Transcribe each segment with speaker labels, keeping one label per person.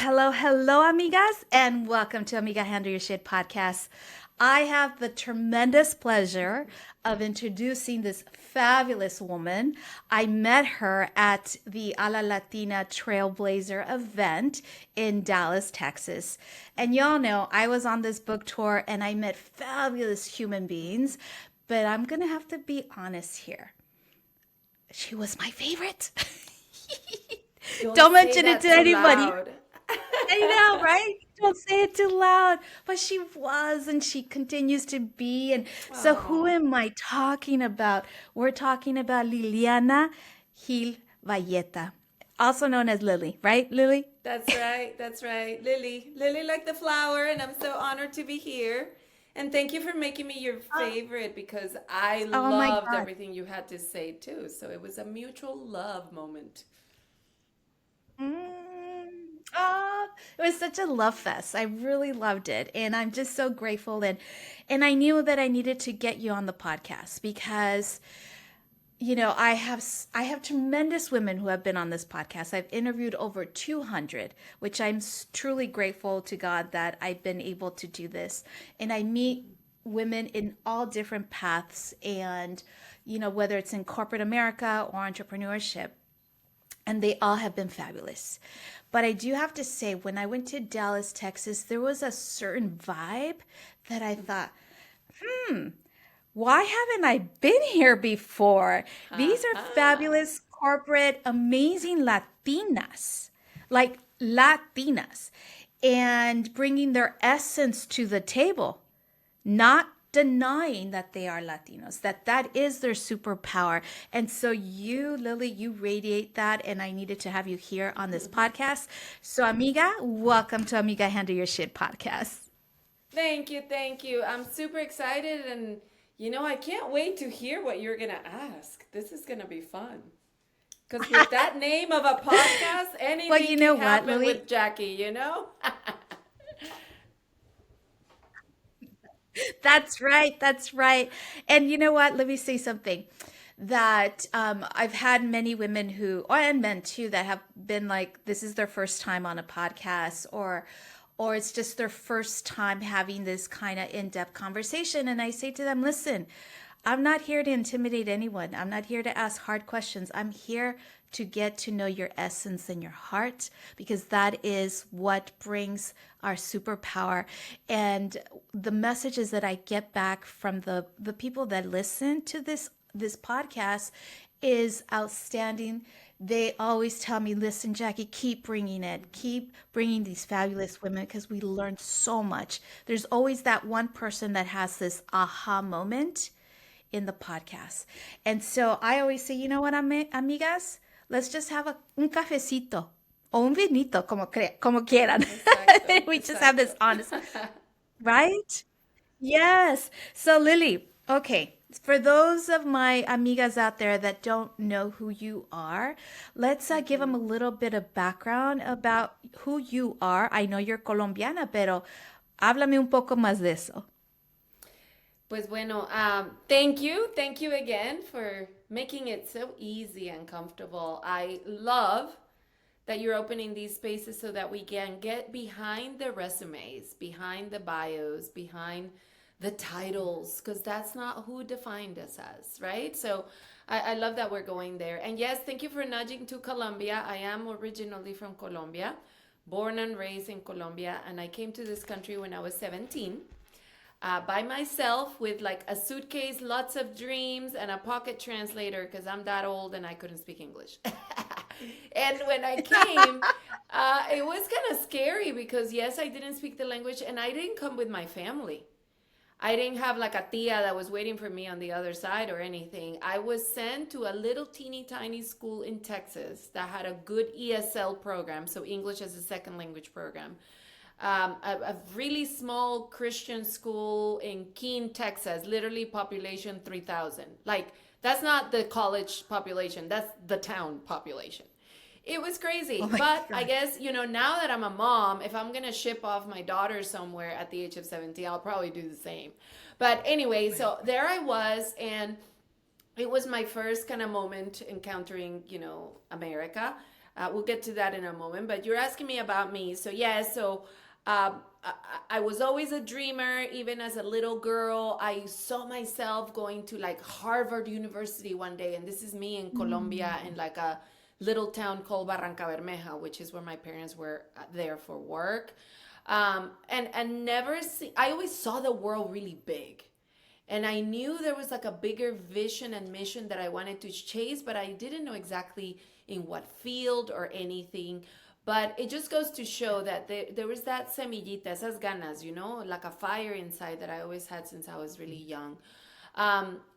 Speaker 1: Hello, amigas, and welcome to Amiga Handle Your Shit podcast. I have the tremendous pleasure of introducing this fabulous woman. I met her at the A La Latina Trailblazer event in Dallas, Texas. And y'all know I was on this book tour and I met fabulous human beings, but I'm going to have to be honest here. She was my favorite.
Speaker 2: Don't
Speaker 1: Don't
Speaker 2: say
Speaker 1: mention it
Speaker 2: that
Speaker 1: to
Speaker 2: too
Speaker 1: anybody.
Speaker 2: loud.
Speaker 1: I know, right? Don't say it too loud. But she was, and she continues to be. And so, who
Speaker 2: Oh,
Speaker 1: am I talking about? We're talking about Liliana Gil Valletta, also known as Lily, right, Lily?
Speaker 2: that's right. That's right. Lily. Lily like the flower, and I'm so honored to be here. And thank you for making me your
Speaker 1: Oh,
Speaker 2: favorite because I
Speaker 1: oh my
Speaker 2: loved
Speaker 1: God.
Speaker 2: everything you had to say too. So it was a mutual love moment.
Speaker 1: Mm, oh, it was such a love fest. I really loved it, and I'm just so grateful. And I knew that I needed to get you on the podcast because I have tremendous women who have been on this podcast. I've interviewed over 200, which I'm truly grateful to God that I've been able to do this. And I meet women in all different paths, and whether it's in corporate America or entrepreneurship, and they all have been fabulous. But I do have to say, when I went to Dallas, Texas, there was a certain vibe that I thought, why haven't I been here before?
Speaker 2: Ha
Speaker 1: These are
Speaker 2: ha.
Speaker 1: fabulous, corporate, amazing Latinas, like Latinas, and bringing their essence to the table, not denying that they are Latinos, that is their superpower. And so you, Lily, you radiate that, and I needed to have you here on this podcast. So, amiga, welcome to Amiga Handle Your Shit podcast.
Speaker 2: Thank you, thank you. I'm super excited and I can't wait to hear what you're gonna ask. This is gonna be fun. Because with that name of a podcast,
Speaker 1: Well,
Speaker 2: anything
Speaker 1: you know
Speaker 2: can
Speaker 1: what,
Speaker 2: happen
Speaker 1: Lily?
Speaker 2: with Jackie?
Speaker 1: That's right. That's right. And you know what? Let me say something that I've had many women who, and men too, that have been like, this is their first time on a podcast, or it's just their first time having this kind of in-depth conversation. And I say to them, listen, I'm not here to intimidate anyone. I'm not here to ask hard questions. I'm here to get to know your essence and your heart because that is what brings our superpower. And the messages that I get back from the people that listen to this podcast is outstanding. They always tell me, listen, Jackie, keep bringing it. Keep bringing these fabulous women because we learn so much. There's always that one person that has this aha moment in the podcast. And so I always say, you know what, amigas? Let's just have un cafecito o un vinito, como quieran.
Speaker 2: Exacto,
Speaker 1: We just have this
Speaker 2: exacto.
Speaker 1: honest, right? Yes. So, Lily, okay, for those of my amigas out there that don't know who you are, let's give them a little bit of background about who you are. I know you're Colombiana, pero háblame un poco más de eso.
Speaker 2: Pues bueno, thank you again for making it so easy and comfortable. I love that you're opening these spaces so that we can get behind the resumes, behind the bios, behind the titles, because that's not who defined us as, right? So I love that we're going there. And yes, thank you for nudging to Colombia. I am originally from Colombia, born and raised in Colombia, and I came to this country when I was 17 by myself with like a suitcase, lots of dreams, and a pocket translator because I'm that old and I couldn't speak English. And when I came, it was kind of scary because, yes, I didn't speak the language and I didn't come with my family. I didn't have like a tia that was waiting for me on the other side or anything. I was sent to a little teeny tiny school in Texas that had a good ESL program, so English as a second language program. A really small Christian school in Keene, Texas, literally population 3,000. Like, that's not the college population, that's the town population. It was
Speaker 1: Oh
Speaker 2: crazy.
Speaker 1: my
Speaker 2: But I
Speaker 1: God.
Speaker 2: guess, now that I'm a mom, if I'm going to ship off my daughter somewhere at the age of 17, I'll probably do the same. But anyway,
Speaker 1: Right.
Speaker 2: so there I was, and it was my first kind of moment encountering, America. We'll get to that in a moment, but you're asking me about me. So, yeah, so um, I was always a dreamer. Even as a little girl, I saw myself going to like Harvard University one day. And this is me in Colombia in like a little town called Barranca Bermeja, which is where my parents were there for work. And never see, I always saw the world really big. And I knew there was like a bigger vision and mission that I wanted to chase, but I didn't know exactly in what field or anything. But it just goes to show that there was that semillita, esas ganas, like a fire inside that I always had since I was really young.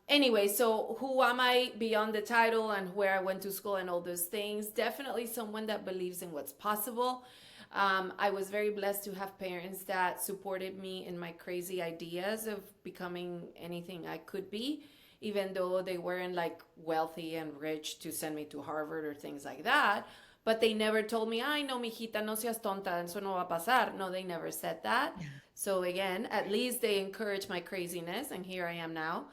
Speaker 2: Anyway, so who am I beyond the title and where I went to school and all those things? Definitely someone that believes in what's possible. I was very blessed to have parents that supported me in my crazy ideas of becoming anything I could be, even though they weren't like wealthy and rich to send me to Harvard or things like that. But they never told me, ay, no, mijita, no seas tonta, eso no va a pasar. No, they never said that. So again, at least they encouraged my craziness, and here I am now.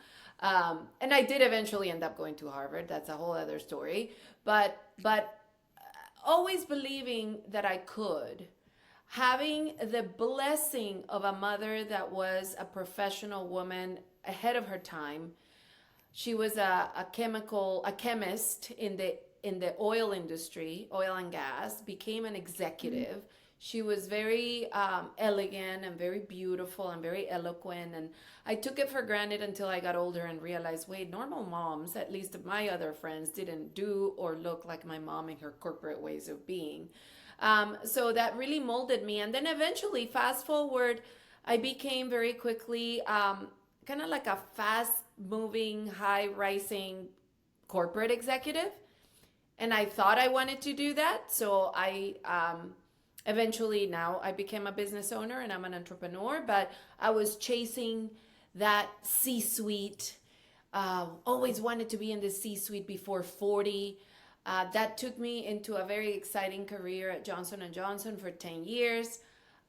Speaker 2: And I did eventually end up going to Harvard. That's a whole other story. But always believing that I could, having the blessing of a mother that was a professional woman ahead of her time. She was a chemist in the oil industry, oil and gas, became an executive. She was very elegant and very beautiful and very eloquent. And I took it for granted until I got older and realized, wait, normal moms, at least my other friends, didn't do or look like my mom in her corporate ways of being. So that really molded me. And then eventually, fast forward, I became very quickly kind of like a fast moving, high rising corporate executive. And I thought I wanted to do that. So I eventually now I became a business owner and I'm an entrepreneur, but I was chasing that C-suite. Always wanted to be in the C-suite before 40. That took me into a very exciting career at Johnson & Johnson for 10 years.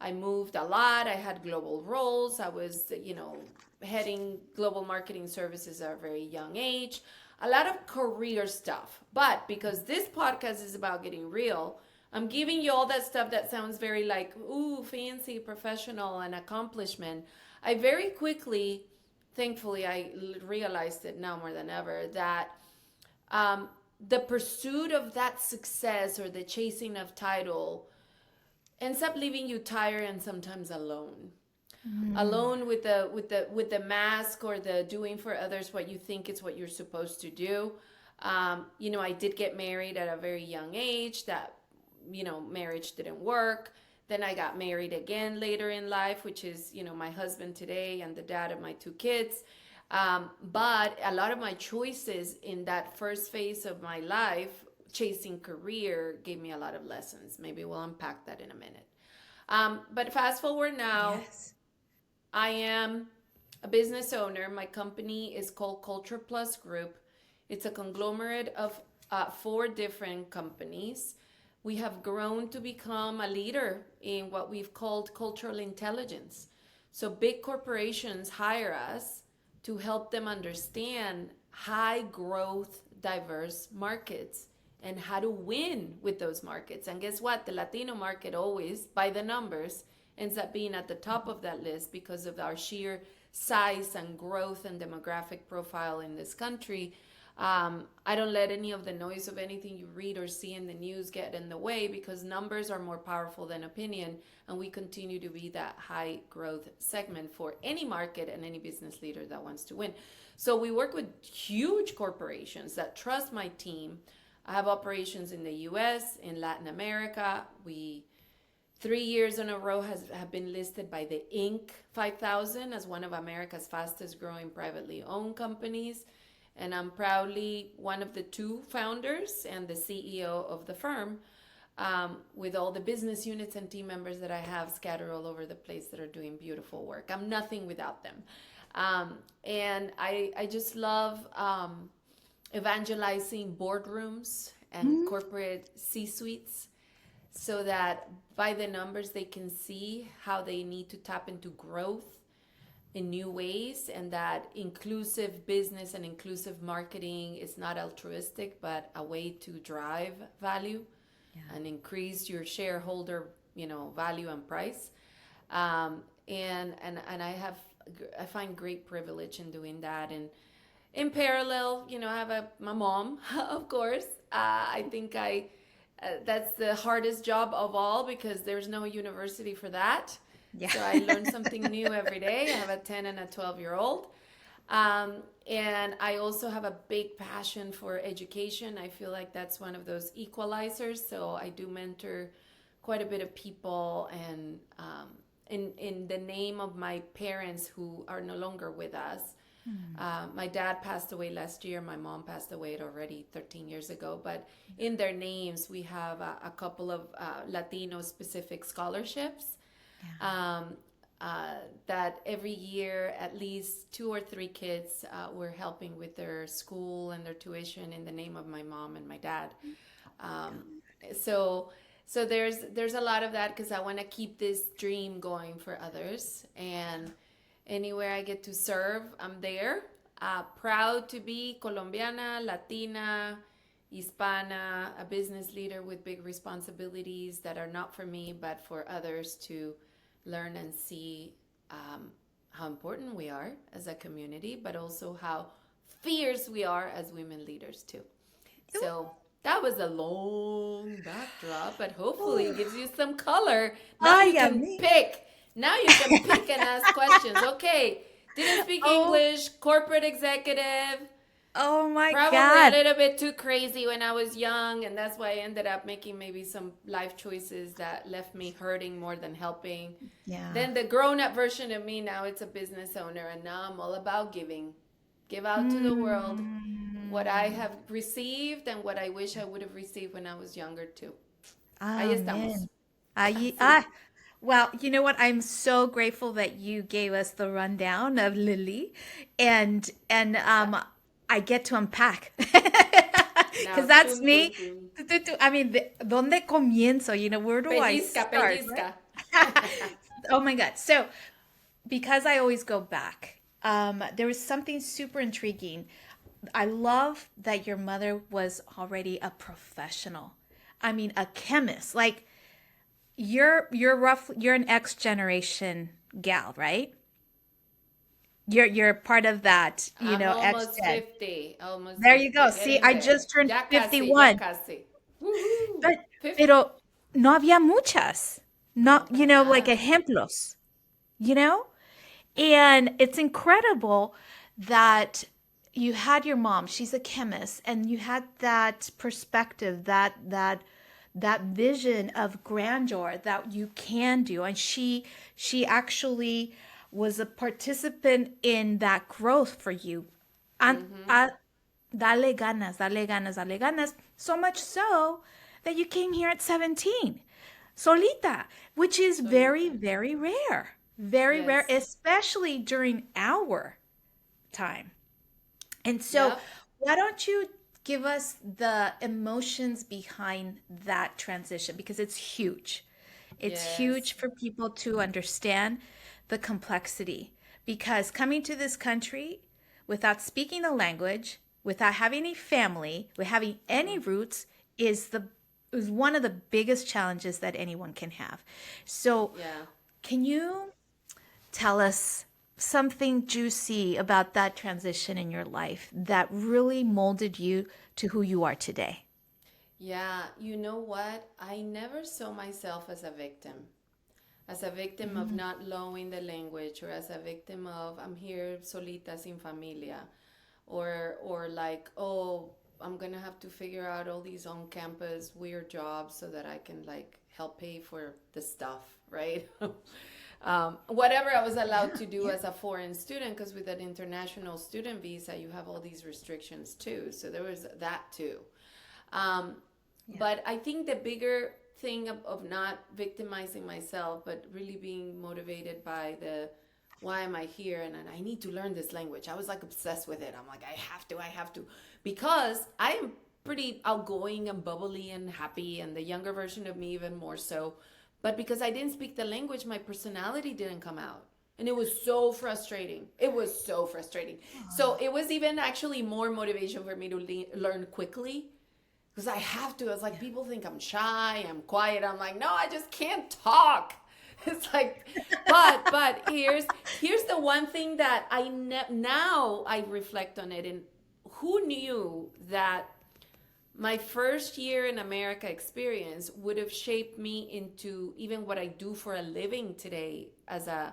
Speaker 2: I moved a lot. I had global roles. I was, heading global marketing services at a very young age. A lot of career stuff. But because this podcast is about getting real, I'm giving you all that stuff that sounds very like, ooh, fancy, professional, and accomplishment. I very quickly, thankfully, I realized it now more than ever, that the pursuit of that success or the chasing of title ends up leaving you tired and sometimes alone. Alone with the mask or the doing for others what you think is what you're supposed to do. I did get married at a very young age. That marriage didn't work. Then I got married again later in life, which is my husband today and the dad of my two kids. But a lot of my choices in that first phase of my life, chasing career, gave me a lot of lessons. Maybe we'll unpack that in a minute. But fast forward now.
Speaker 1: Yes.
Speaker 2: I am a business owner. My company is called Culture Plus Group. It's a conglomerate of 4 different companies. We have grown to become a leader in what we've called cultural intelligence. So big corporations hire us to help them understand high growth, diverse markets and how to win with those markets. And guess what? The Latino market always, by the numbers, ends up being at the top of that list because of our sheer size and growth and demographic profile in this country. I don't let any of the noise of anything you read or see in the news get in the way, because numbers are more powerful than opinion, and we continue to be that high growth segment for any market and any business leader that wants to win. So we work with huge corporations that trust my team. I have operations in the US, in Latin America. We 3 years in a row have been listed by the Inc. 5000 as one of America's fastest growing privately owned companies. And I'm proudly one of the 2 founders and the CEO of the firm, with all the business units and team members that I have scattered all over the place that are doing beautiful work. I'm nothing without them. And I just love evangelizing boardrooms and corporate C-suites, so that by the numbers they can see how they need to tap into growth in new ways, and that inclusive business and inclusive marketing is not altruistic but a way to drive value. and increase your shareholder, value and price. And I find great privilege in doing that. And in parallel, I have my mom, of course. I think that's the hardest job of all because there's no university for that.
Speaker 1: Yeah.
Speaker 2: So I learn something new every day. I have a 10 and a 12-year-old. And I also have a big passion for education. I feel like that's one of those equalizers. So I do mentor quite a bit of people, and in the name of my parents who are no longer with us. My dad passed away last year. My mom passed away already 13 years ago. But in their names, we have a couple of Latino-specific scholarships.
Speaker 1: Yeah.
Speaker 2: That every year at least 2 or 3 kids we're helping with their school and their tuition in the name of my mom and my dad. Um, so there's a lot of that because I want to keep this dream going for others, and anywhere I get to serve, I'm there. Proud to be Colombiana, Latina, Hispana, a business leader with big responsibilities that are not for me but for others to learn and see how important we are as a community, but also how fierce we are as women leaders too. So that was a long backdrop, but hopefully it gives you some color. Now you
Speaker 1: Ay,
Speaker 2: can
Speaker 1: amiga.
Speaker 2: pick. Now you can pick and ask questions. Okay, didn't speak
Speaker 1: Oh,
Speaker 2: English, corporate executive,
Speaker 1: oh my
Speaker 2: probably a
Speaker 1: God.
Speaker 2: little bit too crazy when I was young, and that's why I ended up making maybe some life choices that left me hurting more than helping.
Speaker 1: Yeah.
Speaker 2: Then the grown-up version of me, now it's a business owner, and now I'm all about giving. Give out to the world what I
Speaker 1: Mm.
Speaker 2: have received and what I wish I would have received when I was younger too. Ahí estamos.
Speaker 1: Amen. Ay,
Speaker 2: Sí.
Speaker 1: well, you know what? I'm so grateful that you gave us the rundown of Lily, and I get to unpack
Speaker 2: Now,
Speaker 1: because that's
Speaker 2: tum, tum,
Speaker 1: me.
Speaker 2: tum.
Speaker 1: I mean, ¿dónde comienzo? Where do I
Speaker 2: Pellizca,
Speaker 1: start, right?
Speaker 2: pellizca.
Speaker 1: Oh my God. So, because I always go back, there was something super intriguing. I love that your mother was already a professional. I mean, a chemist. Like you're an X generation gal, right? You're part of that,
Speaker 2: I'm
Speaker 1: X
Speaker 2: almost
Speaker 1: gen.
Speaker 2: 50. Almost
Speaker 1: There you
Speaker 2: 50.
Speaker 1: go. See,
Speaker 2: Getting
Speaker 1: I
Speaker 2: there.
Speaker 1: just turned
Speaker 2: Ya casi, ya
Speaker 1: 51.
Speaker 2: casi. Woohoo!
Speaker 1: But
Speaker 2: 50.
Speaker 1: pero no había muchas.
Speaker 2: No,
Speaker 1: Not,
Speaker 2: para
Speaker 1: like
Speaker 2: nada.
Speaker 1: ejemplos, you know? And it's incredible that you had your mom, she's a chemist, and you had that perspective, that vision of grandeur that you can do. And she actually was a participant in that growth for you. And dale ganas, dale ganas, dale ganas. So much so that you came here at 17, solita, which is very,
Speaker 2: Solita.
Speaker 1: very rare. Very rare,
Speaker 2: Yes.
Speaker 1: especially during our time. And so,
Speaker 2: Yep.
Speaker 1: why don't you give us the emotions behind that transition? Because it's huge. It's huge
Speaker 2: Yes.
Speaker 1: for people to understand the complexity. Because coming to this country without speaking the language, without having a family, without having any roots, is one of the biggest challenges that anyone can have. So,
Speaker 2: Yeah.
Speaker 1: can you tell us something juicy about that transition in your life that really molded you to who you are today?
Speaker 2: Yeah. You know what? I never saw myself as a victim of not knowing the language, or as a victim of I'm here solita sin familia, or like, oh, I'm gonna have to figure out all these on campus weird jobs so that I can like help pay for the stuff, right? Whatever I was allowed to do
Speaker 1: Yeah.
Speaker 2: as a foreign student, because with an international student visa you have all these restrictions too, so there was that too. um,
Speaker 1: Yeah.
Speaker 2: but I think the bigger thing of not victimizing myself, but really being motivated by the why am I here, and I need to learn this language. I was like obsessed with it. I'm like, I have to, because I am pretty outgoing and bubbly and happy, and the younger version of me even more so. But because I didn't speak the language, my personality didn't come out. And it was so frustrating. It was so frustrating. So it was even actually more motivation for me to learn quickly, because I have to. It's like people think I'm shy, I'm quiet. I'm like, no, I just can't talk. It's like, but here's the one thing that now I reflect on it, and who knew that my first year in America experience would have shaped me into even what I do for a living today as a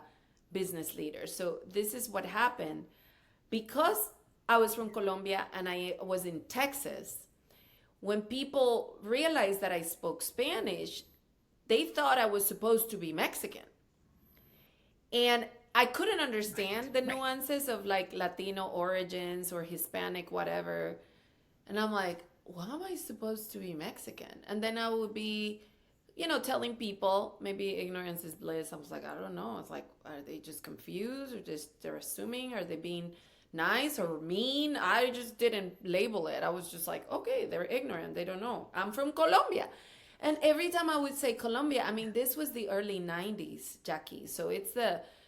Speaker 2: business leader. So this is what happened. Because I was from Colombia and I was in Texas, when people realized that I spoke Spanish, they thought I was supposed to be Mexican. And I couldn't understand the nuances of like Latino origins or Hispanic, whatever. And I'm like, why am I supposed to be Mexican? And then I would be, telling people, maybe ignorance is bliss. I was like, I don't know. It's like, are they just confused or just they're assuming? Are they being nice or mean? I just didn't label it. I was just like, okay, they're ignorant. They don't know. I'm from Colombia. And every time I would say Colombia, I mean, this was the early 90s, Jackie. So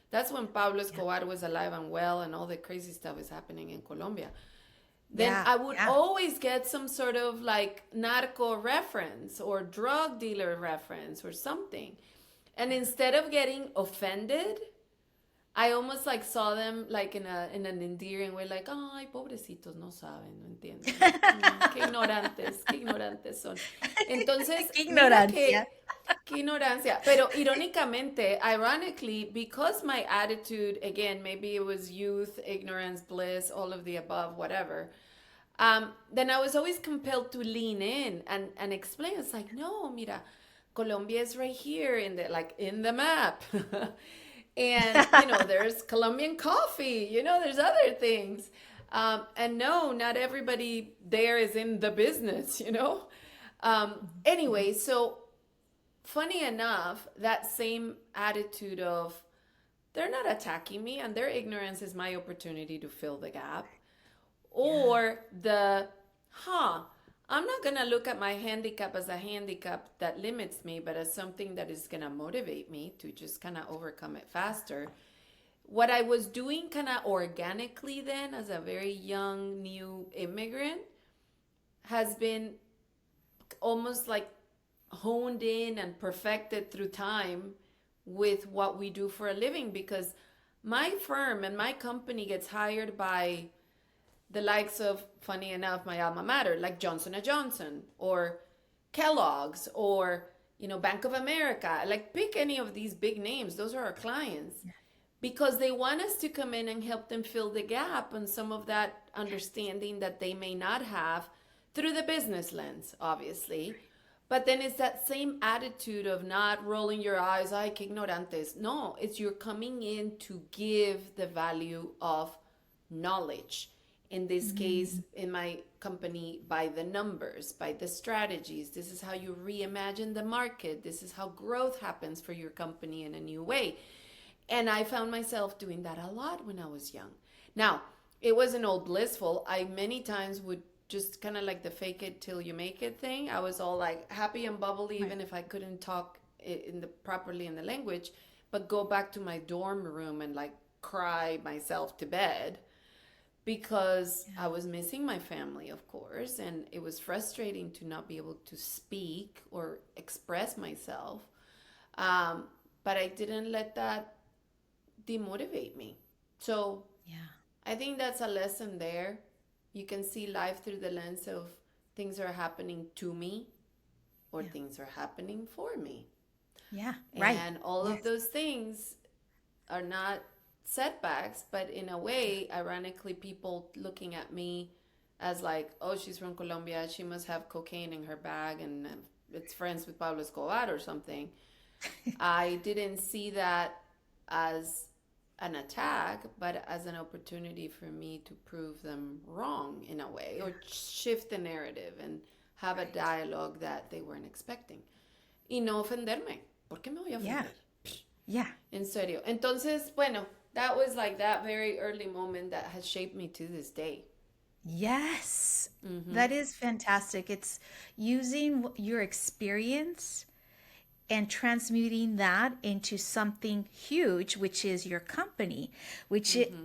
Speaker 2: that's when Pablo Escobar was alive and well and all the crazy stuff is happening in Colombia. Then I would always get some sort of like narco reference or drug dealer reference or something. And instead of getting offended, I almost like saw them like in an endearing way, like, ay, pobrecitos, no saben, no entienden. Qué ignorantes son. Entonces,
Speaker 1: Qué
Speaker 2: mira
Speaker 1: ignorancia.
Speaker 2: qué ignorancia. Pero irónicamente, ironically, because my attitude, again, maybe it was youth, ignorance, bliss, all of the above, whatever. Then I was always compelled to lean in and explain. It's like, no, mira, Colombia is right here in the map. And there's Colombian coffee, there's other things. And no, not everybody there is in the business. Anyway, so funny enough, that same attitude of they're not attacking me and their ignorance is my opportunity to fill the gap, or I'm not going to look at my handicap as a handicap that limits me, but as something that is going to motivate me to just kind of overcome it faster. What I was doing kind of organically then as a very young new immigrant has been almost like honed in and perfected through time with what we do for a living, because my firm and my company gets hired by the likes of, funny enough, my alma mater, like Johnson & Johnson or Kellogg's or, Bank of America. Like, pick any of these big names. Those are our clients. Because they want us to come in and help them fill the gap on some of that understanding that they may not have through the business lens, obviously. But then it's that same attitude of not rolling your eyes, ay, que ignorantes. No, it's you're coming in to give the value of knowledge. In this case, in my company, by the numbers, by the strategies. This is how you reimagine the market. This is how growth happens for your company in a new way. And I found myself doing that a lot when I was young. Now, it wasn't all blissful. I many times would just kind of like the fake it till you make it thing. I was all like happy and bubbly, even if I couldn't talk properly in the language, but go back to my dorm room and like cry myself to bed, because I was missing my family, of course, and it was frustrating to not be able to speak or express myself. But I didn't let that demotivate me. So I think that's a lesson there. You can see life through the lens of things are happening to me or things are happening for me.
Speaker 1: Yeah, right.
Speaker 2: And all of those things are not setbacks, but in a way, ironically, people looking at me as like, oh, she's from Colombia, she must have cocaine in her bag and it's friends with Pablo Escobar or something. I didn't see that as an attack, but as an opportunity for me to prove them wrong in a way, or shift the narrative and have a dialogue that they weren't expecting. Y no ofenderme. ¿Por qué me voy a ofender?
Speaker 1: Yeah.
Speaker 2: En serio. Entonces, bueno, that was like that very early moment that has shaped me to this day.
Speaker 1: Yes. That is fantastic. It's using your experience and transmuting that into something huge, which is your company,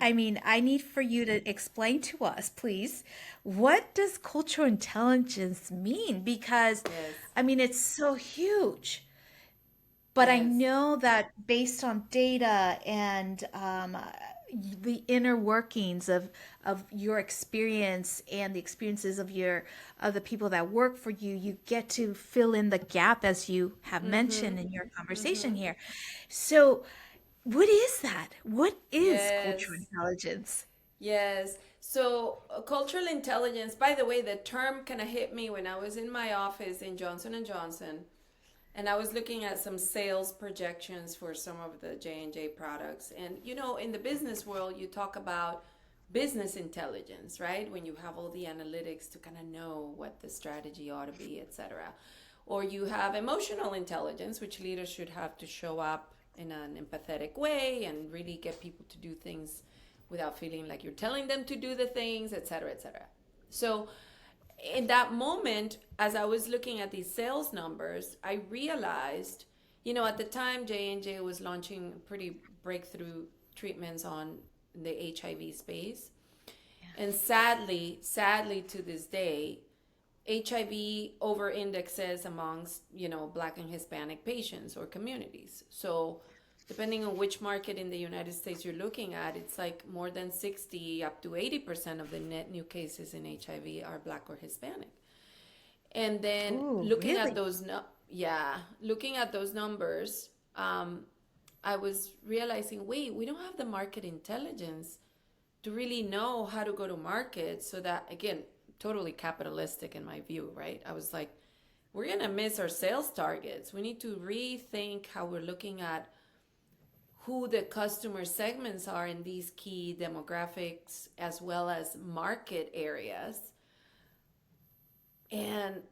Speaker 1: I mean, I need for you to explain to us, please, what does cultural intelligence mean? Because,
Speaker 2: Yes.
Speaker 1: I mean, it's so huge. But I
Speaker 2: Yes.
Speaker 1: know that based on data and the inner workings of your experience and the experiences of the people that work for you, you get to fill in the gap as you have mentioned in your conversation here. So, what is that? What is cultural
Speaker 2: Yes.
Speaker 1: intelligence?
Speaker 2: Yes. So, cultural intelligence, by the way, the term kind of hit me when I was in my office in Johnson and Johnson, and I was looking at some sales projections for some of the J&J products. And in the business world, you talk about business intelligence, right? When you have all the analytics to kind of know what the strategy ought to be, etc. Or you have emotional intelligence, which leaders should have to show up in an empathetic way and really get people to do things without feeling like you're telling them to do the things, etc., etc. So in that moment, as I was looking at these sales numbers, I realized, at the time J&J was launching pretty breakthrough treatments on the HIV space. And sadly to this day, HIV over indexes amongst, Black and Hispanic patients or communities. So depending on which market in the United States you're looking at, it's like more than 60 up to 80% of the net new cases in HIV are Black or Hispanic. And then
Speaker 1: Oh,
Speaker 2: looking at
Speaker 1: really?
Speaker 2: those, looking at those numbers, I was realizing, wait, we don't have the market intelligence to really know how to go to market, so that, again, totally capitalistic in my view, right? I was like, we're going to miss our sales targets. We need to rethink how we're looking at who the customer segments are in these key demographics as well as market areas. And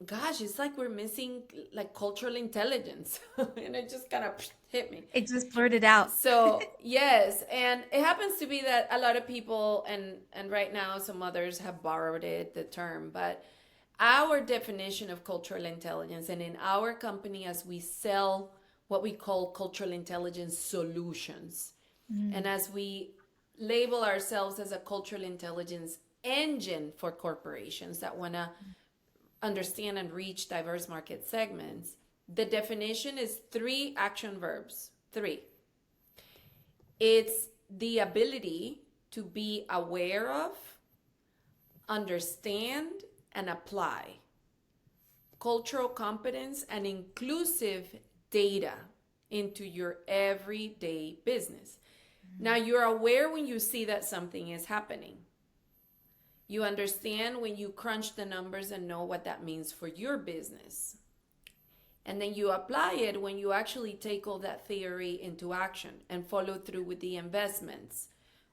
Speaker 2: gosh, it's like we're missing like cultural intelligence. And it just kind of hit me.
Speaker 1: It just blurted out.
Speaker 2: So yes, and it happens to be that a lot of people and right now some others have borrowed the term, but our definition of cultural intelligence, and in our company as we sell what we call cultural intelligence solutions, and as we label ourselves as a cultural intelligence engine for corporations that want to understand and reach diverse market segments, the definition is 3 action verbs. 3. It's the ability to be aware of, understand, and apply cultural competence and inclusive data into your everyday business. Now, you're aware when you see that something is happening. You understand when you crunch the numbers and know what that means for your business. And then you apply it when you actually take all that theory into action and follow through with the investments,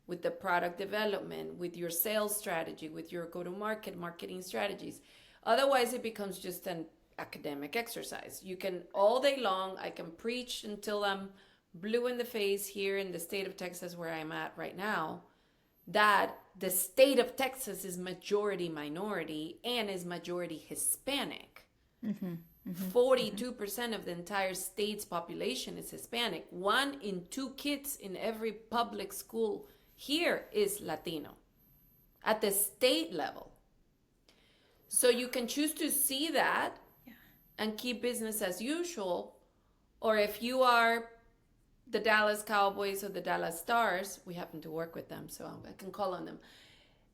Speaker 2: with the product development, with your sales strategy, with your go-to-market marketing strategies. Otherwise, it becomes just an academic exercise. You can, all day long, I can preach until I'm blue in the face here in the state of Texas where I'm at right now, that the state of Texas is majority minority and is majority Hispanic. 42% of the entire state's population is Hispanic. 1 in 2 kids in every public school here is Latino at the state level. So you can choose to see that and keep business as usual, or if you are the Dallas Cowboys or the Dallas Stars, we happen to work with them, so I can call on them.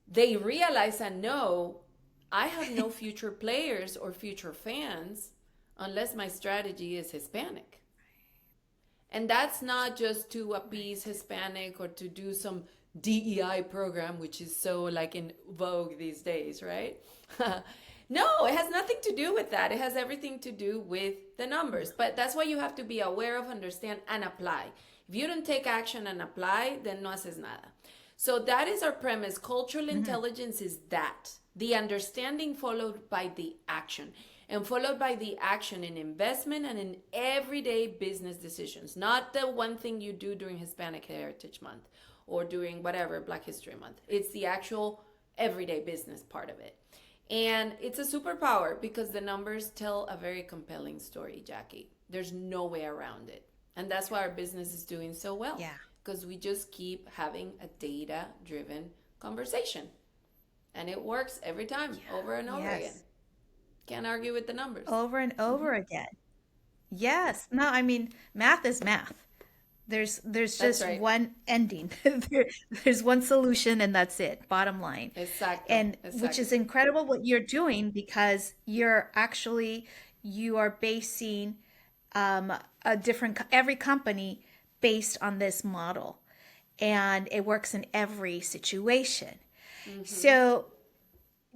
Speaker 2: They realize and know I have no future players or future fans unless my strategy is Hispanic. And that's not just to appease Hispanic or to do some DEI program, which is so like in vogue these days, right? No, it has nothing to do with that. It has everything to do with the numbers. But that's why you have to be aware of, understand, and apply. If you don't take action and apply, then no haces nada. So that is our premise. Cultural intelligence is that. The understanding followed by the action. And followed by the action in investment and in everyday business decisions. Not the one thing you do during Hispanic Heritage Month or during whatever, Black History Month. It's the actual everyday business part of it. And it's a superpower because the numbers tell a very compelling story, Jackie. There's no way around it. And that's why our business is doing so well,
Speaker 1: Yeah.
Speaker 2: because we just keep having a data driven conversation. And it works every time, over and over again.
Speaker 1: Yes.
Speaker 2: Can't argue with the numbers.
Speaker 1: Over and
Speaker 2: Hmm.
Speaker 1: over again. Yes. No, I mean, math is math. There's
Speaker 2: That's
Speaker 1: just
Speaker 2: right.
Speaker 1: one ending. There's one solution and that's it. Bottom line.
Speaker 2: Exacto.
Speaker 1: And which is
Speaker 2: Exacto.
Speaker 1: incredible what you're doing because you are basing a different every company based on this model and it works in every situation.
Speaker 2: Hmm.
Speaker 1: So,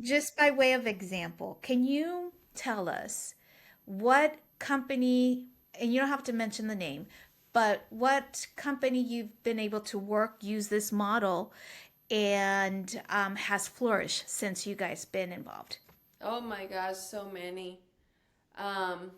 Speaker 1: just by way of example, can you tell us what company, and you don't have to mention the name, but what company you've been able to work, use this model, and has flourished since you guys been involved?
Speaker 2: Oh my gosh, so many. Um,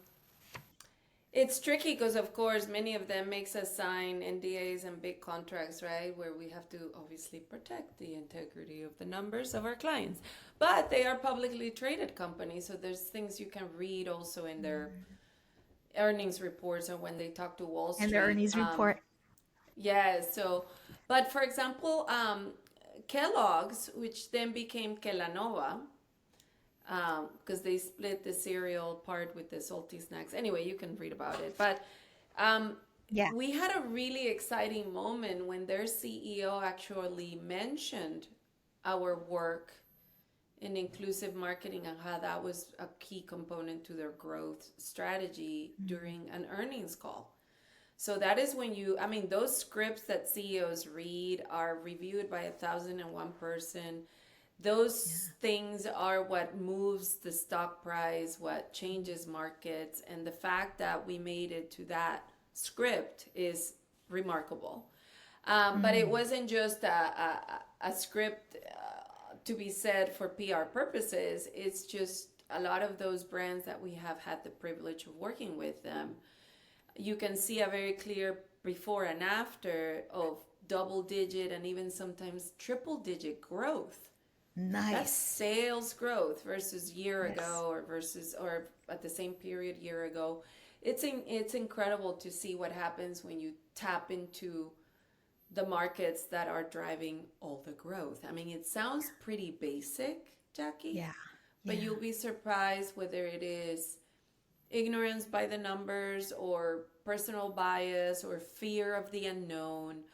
Speaker 2: It's tricky because, of course, many of them makes us sign NDAs and big contracts, right? Where we have to obviously protect the integrity of the numbers of our clients. But they are publicly traded companies, so there's things you can read also in their earnings reports or when they talk to Wall
Speaker 1: And the
Speaker 2: Street.
Speaker 1: earnings report?
Speaker 2: Yeah, so, but for example, Kellogg's, which then became Kellanova, because they split the cereal part with the salty snacks. Anyway, you can read about it. But um,
Speaker 1: Yeah.
Speaker 2: we had a really exciting moment when their CEO actually mentioned our work in inclusive marketing and how that was a key component to their growth strategy during an earnings call. So that is when I mean, those scripts that CEOs read are reviewed by 1,001 person. Those things are what moves the stock price, what changes markets, and the fact that we made it to that script is remarkable. But it
Speaker 1: Mm.
Speaker 2: wasn't just a script to be said for PR purposes. It's just a lot of those brands that we have had the privilege of working with them. You can see a very clear before and after of double digit and even sometimes triple digit growth. That's
Speaker 1: Nice.
Speaker 2: sales growth versus year
Speaker 1: Yes.
Speaker 2: ago or versus or at the same period year ago. It's incredible to see what happens when you tap into the markets that are driving all the growth. I mean, it sounds pretty basic, Jackie,
Speaker 1: Yeah.
Speaker 2: but
Speaker 1: Yeah.
Speaker 2: you'll be surprised whether it is ignorance by the numbers or personal bias or fear of the unknown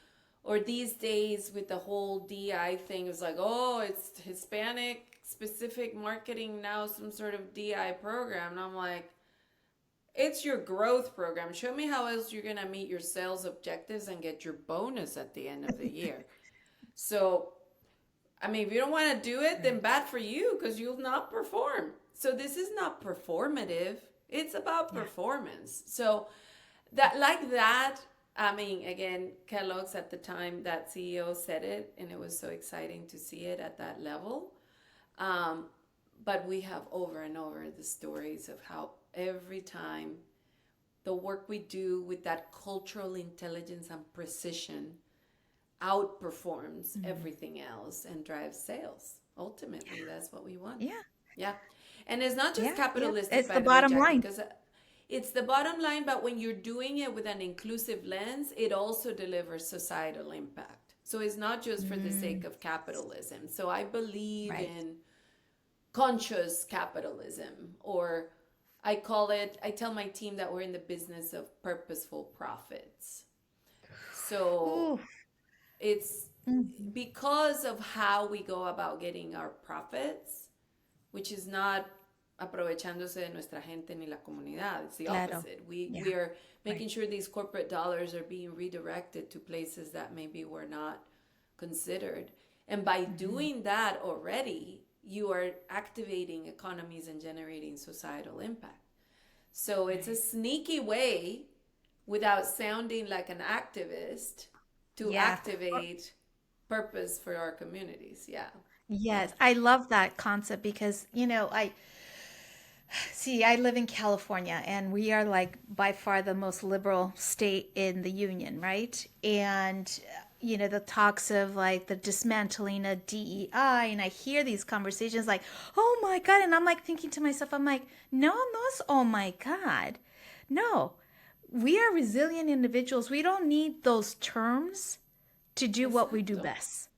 Speaker 2: or these days with the whole DI thing, it's like, oh, it's Hispanic specific marketing now, some sort of DI program. And I'm like, it's your growth program. Show me how else you're going to meet your sales objectives and get your bonus at the end of the year. So, I mean, if you don't want to do it, then
Speaker 1: Right.
Speaker 2: bad for you because you'll not perform. So, this is not performative, it's about
Speaker 1: Yeah.
Speaker 2: performance. So, that like that, I mean, again, Kellogg's at the time that CEO said it, and it was so exciting to see it at that level. Um, but we have over and over the stories of how every time the work we do with that cultural intelligence and precision outperforms
Speaker 1: Mm.
Speaker 2: everything else and drives sales. Ultimately, that's what we want.
Speaker 1: Yeah.
Speaker 2: Yeah. And it's not just
Speaker 1: Yeah. Yeah.
Speaker 2: capitalistic,
Speaker 1: It's
Speaker 2: by
Speaker 1: the
Speaker 2: the way,
Speaker 1: bottom
Speaker 2: Jackie,
Speaker 1: line.
Speaker 2: because it's the bottom line, but when you're doing it with an inclusive lens, it also delivers societal impact. So it's not just for the sake
Speaker 1: Mm.
Speaker 2: of capitalism. So I believe
Speaker 1: Right.
Speaker 2: in conscious capitalism, or I tell my team that we're in the business of purposeful profits. So
Speaker 1: Ooh.
Speaker 2: it's
Speaker 1: Mhm.
Speaker 2: because of how we go about getting our profits, which is not aprovechándose de nuestra gente ni la comunidad. It's the
Speaker 1: Claro.
Speaker 2: opposite. We
Speaker 1: Yeah.
Speaker 2: we are
Speaker 1: Right.
Speaker 2: making sure these corporate dollars are being redirected to places that maybe were not considered. And by
Speaker 1: Mhm.
Speaker 2: doing that already, you are activating economies and generating societal impact. So it's a
Speaker 1: Right.
Speaker 2: sneaky way without sounding like an activist to
Speaker 1: Yeah.
Speaker 2: activate purpose for our communities. Yeah. Yeah.
Speaker 1: Yes, I love that concept because, I live in California and we are like by far the most liberal state in the union, right? And the talks of like the dismantling of DEI, and I hear these conversations like, oh my God. And I'm like thinking to myself, I'm like, no, no, oh my God. No, we are resilient individuals. We don't need those terms to do what we do
Speaker 2: Exacto.
Speaker 1: best.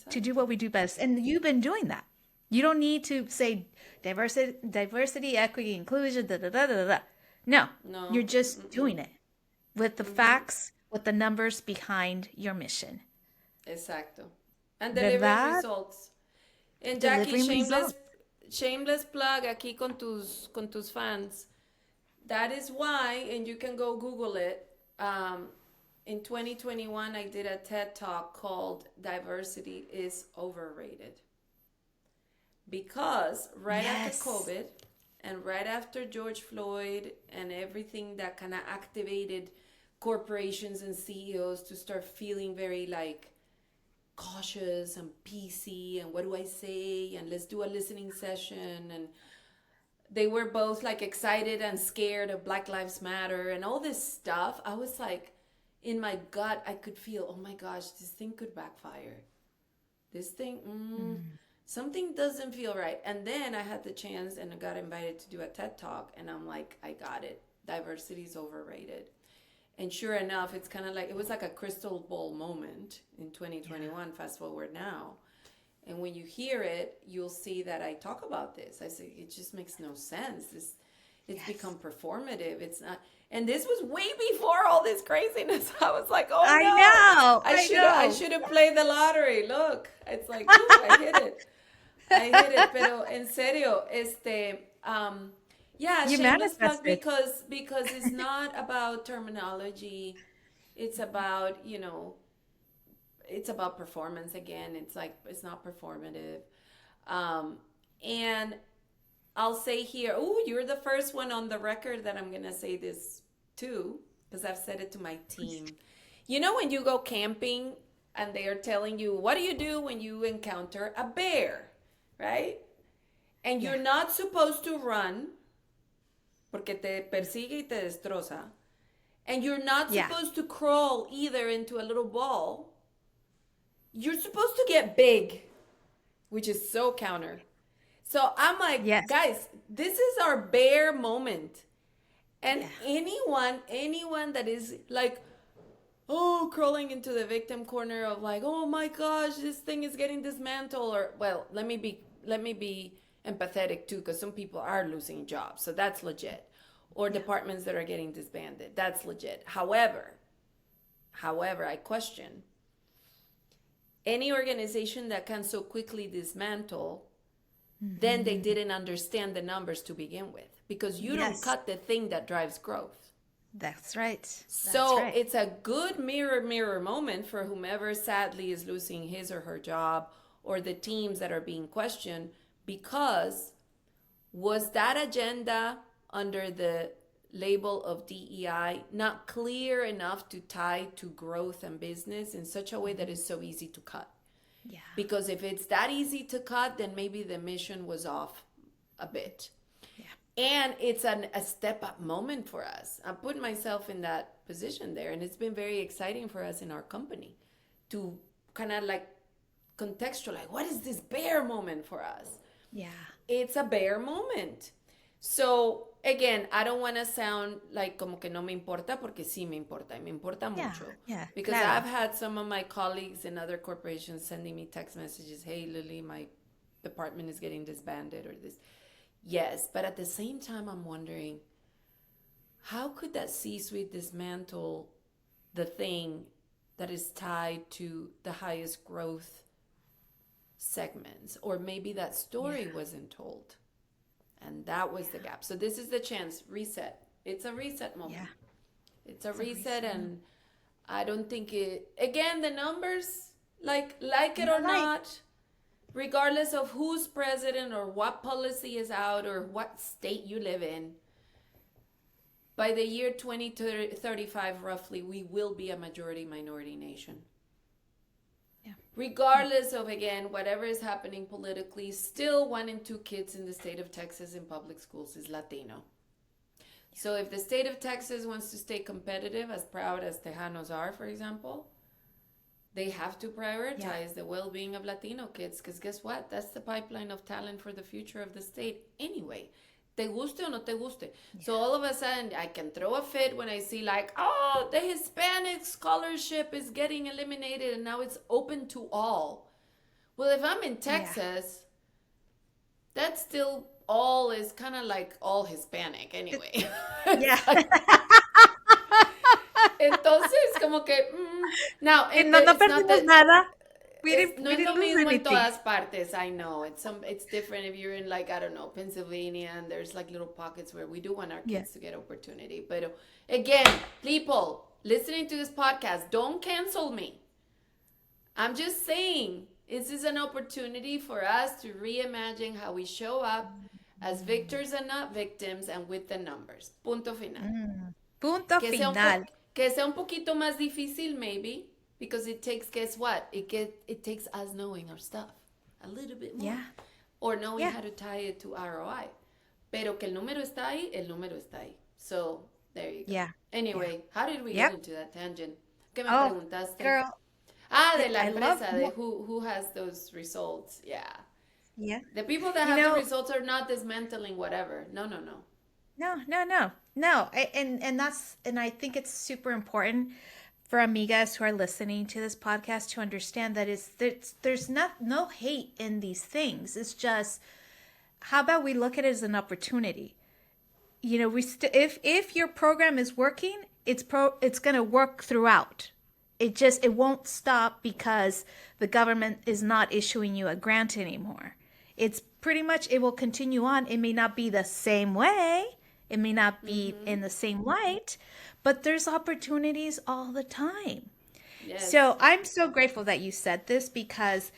Speaker 1: To do
Speaker 2: Exacto.
Speaker 1: what we do best. And you've been doing that. You don't need to say diversity, equity, inclusion, da da da da da. No, you're
Speaker 2: No.
Speaker 1: just
Speaker 2: Mm-mm.
Speaker 1: doing it with the
Speaker 2: Mm-hmm.
Speaker 1: facts, with the numbers behind your mission.
Speaker 2: Exacto. And delivering
Speaker 1: ¿Verdad?
Speaker 2: results. And Jackie,
Speaker 1: Delivering results.
Speaker 2: shameless plug aquí con tus fans. That is why, and you can go Google it. In 2021, I did a TED talk called "Diversity is Overrated," because right after
Speaker 1: Yes.
Speaker 2: COVID and right after George Floyd and everything that kind of activated corporations and CEOs to start feeling very like cautious and PC and what do I say and let's do a listening session, and they were both like excited and scared of Black Lives Matter and all this stuff. I was like, in my gut, I could feel, oh my gosh, this thing could backfire. This thing, something doesn't feel right. And then I had the chance and I got invited to do a TED talk, and I'm like, I got it. Diversity is overrated. And sure enough, it's kind of like, it was like a crystal ball moment in 2021, fast forward now. And when you hear it, you'll see that I talk about this. I say it just makes no sense. It's
Speaker 1: Yes.
Speaker 2: become performative. It's not, and this was way before all this craziness. I was like, oh
Speaker 1: I
Speaker 2: no,
Speaker 1: know. I
Speaker 2: I
Speaker 1: know.
Speaker 2: should have played the lottery. Look, it's like, ooh, I hit it. I hit it. Pero en serio, yeah,
Speaker 1: You
Speaker 2: shameless plug
Speaker 1: manifested.
Speaker 2: because it's not about terminology. It's about, it's about performance again. It's like it's not performative. Um, and I'll say here, oh, you're the first one on the record that I'm gonna say this too, because I've said it to my team. You know when you go camping and they are telling you, what do you do when you encounter a bear, right? And
Speaker 1: Yeah.
Speaker 2: you're not supposed to run porque te persigue y te destroza. And you're not
Speaker 1: Yeah.
Speaker 2: supposed to crawl either into a little ball. You're supposed to get big, which is so counter. So I'm like,
Speaker 1: Yes.
Speaker 2: guys, this is our bear moment. And
Speaker 1: Yeah.
Speaker 2: anyone that is like, oh, crawling into the victim corner of like, oh my gosh, this thing is getting dismantled, or well, let me be empathetic too, because some people are losing jobs, so that's legit. Or
Speaker 1: Yeah.
Speaker 2: departments that are getting disbanded, that's legit. However, I question any organization that can so quickly dismantle, then they didn't understand the numbers to begin with, because you don't
Speaker 1: Yes.
Speaker 2: cut the thing that drives growth.
Speaker 1: That's right. That's
Speaker 2: So
Speaker 1: right.
Speaker 2: it's a good mirror moment for whomever sadly is losing his or her job, or the teams that are being questioned, because was that agenda under the label of DEI not clear enough to tie to growth and business in such a way that is so easy to cut?
Speaker 1: Yeah.
Speaker 2: Because if it's that easy to cut, then maybe the mission was off a bit.
Speaker 1: Yeah.
Speaker 2: And it's a step up moment for us. I put myself in that position there, and it's been very exciting for us in our company to kind of like contextualize what is this bear moment for us.
Speaker 1: Yeah.
Speaker 2: It's a bear moment. So again, I don't want to sound like como que no me importa, porque sí me importa, y me importa
Speaker 1: Yeah.
Speaker 2: mucho.
Speaker 1: Yeah.
Speaker 2: Because
Speaker 1: Claro.
Speaker 2: I've had some of my colleagues in other corporations sending me text messages, hey Lily, my department is getting disbanded or this. Yes, but at the same time, I'm wondering, how could that C-suite dismantle the thing that is tied to the highest growth segments? Or maybe that story
Speaker 1: Yeah.
Speaker 2: wasn't told, and that was the gap. So this is the chance, reset. It's a reset moment.
Speaker 1: Yeah.
Speaker 2: It's a
Speaker 1: It's a
Speaker 2: reset,
Speaker 1: reason.
Speaker 2: and I don't think it. Again, the numbers, like it
Speaker 1: You're
Speaker 2: or
Speaker 1: right.
Speaker 2: not, regardless of who's president or what policy is out or what state you live in, by the year 2035, roughly, we will be a majority minority nation.
Speaker 1: Yeah.
Speaker 2: Regardless of, again, whatever is happening politically, still 1 in 2 kids in the state of Texas in public schools is Latino. So if the state of Texas wants to stay competitive, as proud as Tejanos are, for example, They have to
Speaker 1: Yeah.
Speaker 2: prioritize the well-being of Latino kids because guess what? That's the pipeline of talent for the future of the state anyway. Te guste o no te guste. So
Speaker 1: Yeah.
Speaker 2: all of a sudden, I can throw a fit when I see like, oh, the Hispanic scholarship is getting eliminated and now it's open to all. Well, if I'm in
Speaker 1: Yeah.
Speaker 2: Texas, that's still all is kind of like all Hispanic
Speaker 1: It-
Speaker 2: anyway.
Speaker 1: yeah.
Speaker 2: It's like, entonces, como que, now,
Speaker 1: Y
Speaker 2: and
Speaker 1: no,
Speaker 2: there,
Speaker 1: no
Speaker 2: it's not
Speaker 1: perdimos
Speaker 2: that
Speaker 1: nada.
Speaker 2: no
Speaker 1: We
Speaker 2: es lo
Speaker 1: didn't lose
Speaker 2: mismo en
Speaker 1: anything.
Speaker 2: todas partes. I know it's different if you're in like I don't know Pennsylvania and there's like little pockets where we do want our
Speaker 1: Yeah.
Speaker 2: kids to get opportunity. But again, people listening to this podcast, don't cancel me. I'm just saying this is an opportunity for us to reimagine how we show up as victors and not victims and with the numbers. Punto final.
Speaker 1: Mm. Punto
Speaker 2: Que sea un
Speaker 1: final.
Speaker 2: que sea un poquito más difícil maybe because it takes guess what it takes us knowing our stuff a little bit more
Speaker 1: Yeah.
Speaker 2: or knowing
Speaker 1: Yeah.
Speaker 2: how to tie it to ROI, pero que el número está ahí, el número está ahí. So there you go.
Speaker 1: Yeah. Yeah.
Speaker 2: Anyway, how did we get
Speaker 1: Yep.
Speaker 2: into that tangent? ¿Qué me
Speaker 1: Oh,
Speaker 2: preguntaste?
Speaker 1: girl.
Speaker 2: De la
Speaker 1: I love.
Speaker 2: empresa, de who has those results. Yeah,
Speaker 1: Yeah.
Speaker 2: the people that
Speaker 1: You
Speaker 2: have the
Speaker 1: know,
Speaker 2: results are not dismantling whatever. No, no, no.
Speaker 1: no, no, no, no. And I think it's super important for amigas who are listening to this podcast to understand that there's not no hate in these things. It's just how about we look at it as an opportunity. If your program is working, it's going to work throughout. It won't stop because the government is not issuing you a grant anymore. It's pretty much it will continue on. It may not be the same way. It may not be
Speaker 2: Mm-hmm.
Speaker 1: in the same light, but there's opportunities all the time.
Speaker 2: Yes.
Speaker 1: So I'm so grateful that you said this because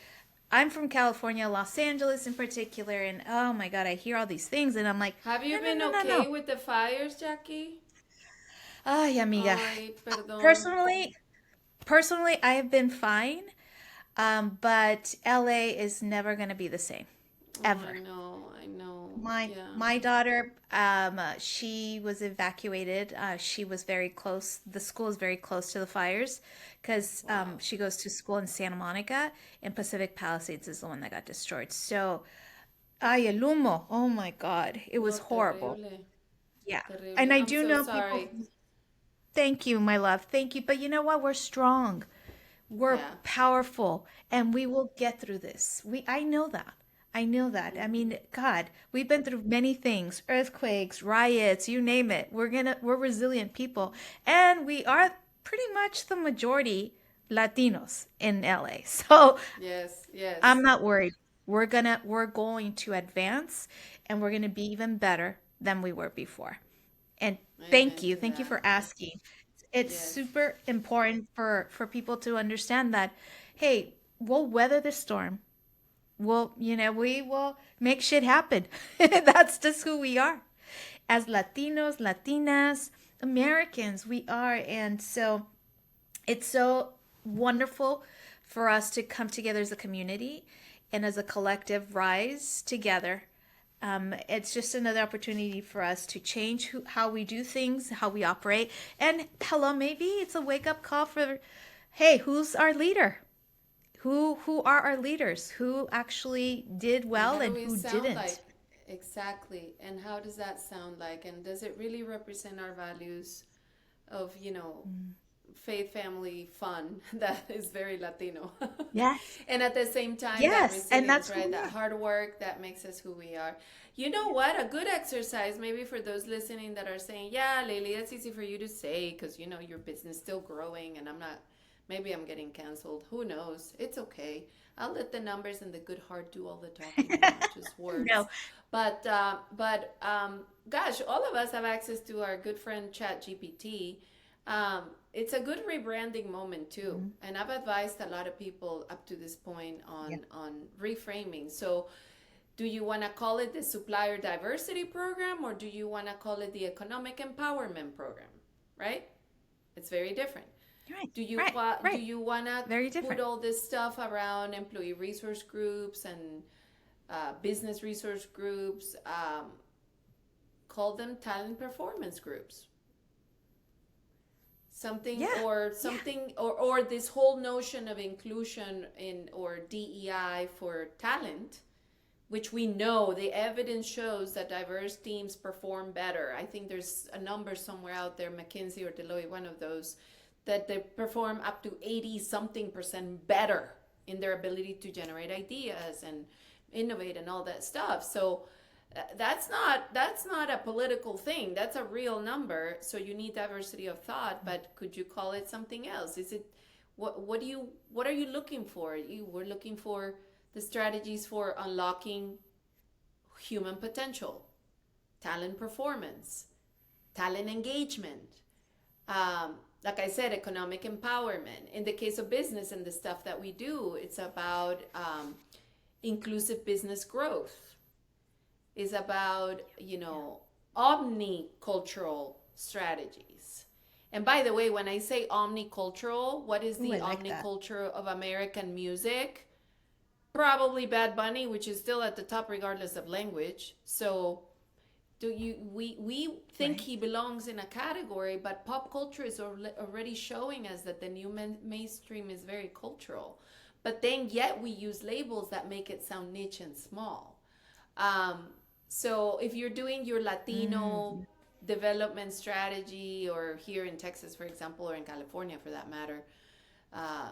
Speaker 1: I'm from California, Los Angeles in particular, and oh my God, I hear all these things and I'm like,
Speaker 2: Have you
Speaker 1: no, no,
Speaker 2: been
Speaker 1: no, no,
Speaker 2: okay
Speaker 1: no.
Speaker 2: with the fires, Jackie?
Speaker 1: Ay, amiga.
Speaker 2: Ay, perdón.
Speaker 1: Personally, personally, I have been fine, but LA is never going to be the same,
Speaker 2: Oh, I
Speaker 1: ever.
Speaker 2: know, I know.
Speaker 1: My
Speaker 2: Yeah.
Speaker 1: my daughter, she was evacuated. She was very close. The school is very close to the fires because
Speaker 2: Wow.
Speaker 1: she goes to school in Santa Monica, and Pacific Palisades is the one that got destroyed. So, ay, el humo. Oh my God, it was
Speaker 2: No,
Speaker 1: horrible.
Speaker 2: terrible.
Speaker 1: Yeah, and
Speaker 2: Terrible.
Speaker 1: I
Speaker 2: I'm
Speaker 1: do
Speaker 2: so
Speaker 1: know people.
Speaker 2: sorry.
Speaker 1: Thank you, my love. Thank you. But you know what? We're strong. We're
Speaker 2: Yeah.
Speaker 1: powerful and we will get through this. I know that. I know that. I
Speaker 2: Mm-hmm.
Speaker 1: mean, God, we've been through many things, earthquakes, riots, you name it. We're resilient people. And we are pretty much the majority Latinos in LA. So
Speaker 2: Yes,
Speaker 1: I'm
Speaker 2: yes.
Speaker 1: not worried. We're going to advance and we're gonna be even better than we were before. And thank
Speaker 2: Amen
Speaker 1: you.
Speaker 2: to
Speaker 1: Thank you
Speaker 2: that.
Speaker 1: for asking. It's
Speaker 2: Yes.
Speaker 1: super important for people to understand that, hey, we'll weather the storm. We will make shit happen. That's just who we are. As Latinos, Latinas, Americans, we are. And so it's so wonderful for us to come together as a community and as a collective rise together. It's just another opportunity for us to change how we do things, how we operate. And hello, maybe it's a wake up call for, hey, who's our leader? Who are our leaders? Who actually did
Speaker 2: And
Speaker 1: well
Speaker 2: how do
Speaker 1: and
Speaker 2: we
Speaker 1: who
Speaker 2: sound
Speaker 1: didn't?
Speaker 2: like? Exactly. And how does that sound like? And does it really represent our values of, faith, family, fun that is very Latino?
Speaker 1: Yes.
Speaker 2: And at the same time, that
Speaker 1: Yes. And
Speaker 2: resilience,
Speaker 1: that's who
Speaker 2: right?
Speaker 1: we
Speaker 2: That
Speaker 1: are.
Speaker 2: hard work that makes us who we are. You know what? A good exercise, maybe for those listening that are saying, yeah, Lily, that's easy for you to say because, your business is still growing and I'm not, maybe I'm getting canceled. Who knows? It's okay. I'll let the numbers and the good heart do all the talking and not just
Speaker 1: No.
Speaker 2: words. Gosh, all of us have access to our good friend Chat GPT. It's a good rebranding moment too,
Speaker 1: Mhm.
Speaker 2: and I've advised a lot of people up to this point
Speaker 1: Yeah.
Speaker 2: on reframing. So, do you want to call it the supplier diversity program, or do you want to call it the economic empowerment program? Right? It's very different.
Speaker 1: Right.
Speaker 2: Do you
Speaker 1: Right.
Speaker 2: do
Speaker 1: Right.
Speaker 2: you want to
Speaker 1: Very
Speaker 2: put
Speaker 1: different.
Speaker 2: all this stuff around employee resource groups and business resource groups? Call them talent performance groups. something
Speaker 1: Yeah.
Speaker 2: or
Speaker 1: Yeah.
Speaker 2: something or this whole notion of inclusion in or DEI for talent, which we know the evidence shows that diverse teams perform better. I think there's a number somewhere out there, McKinsey or Deloitte, one of those, that they perform up to 80 something percent better in their ability to generate ideas and innovate and all that stuff. So that's not a political thing. That's a real number. So you need diversity of thought, but could you call it something else? Is it what are you looking for? You were looking for the strategies for unlocking human potential, talent performance, talent engagement. Like I said, economic empowerment. In the case of business and the stuff that we do, it's about inclusive business growth. It's about, omnicultural strategies. And by the way, when I say omnicultural, what is
Speaker 1: Ooh,
Speaker 2: the
Speaker 1: I like that.
Speaker 2: omniculture of American music? Probably Bad Bunny, which is still at the top regardless of language. So we think
Speaker 1: Right.
Speaker 2: he belongs in a category, but pop culture is already showing us that the new mainstream is very cultural. But then yet we use labels that make it sound niche and small. Um, so if you're doing your Latino
Speaker 1: Mm.
Speaker 2: development strategy, or here in Texas, for example, or in California for that matter, uh,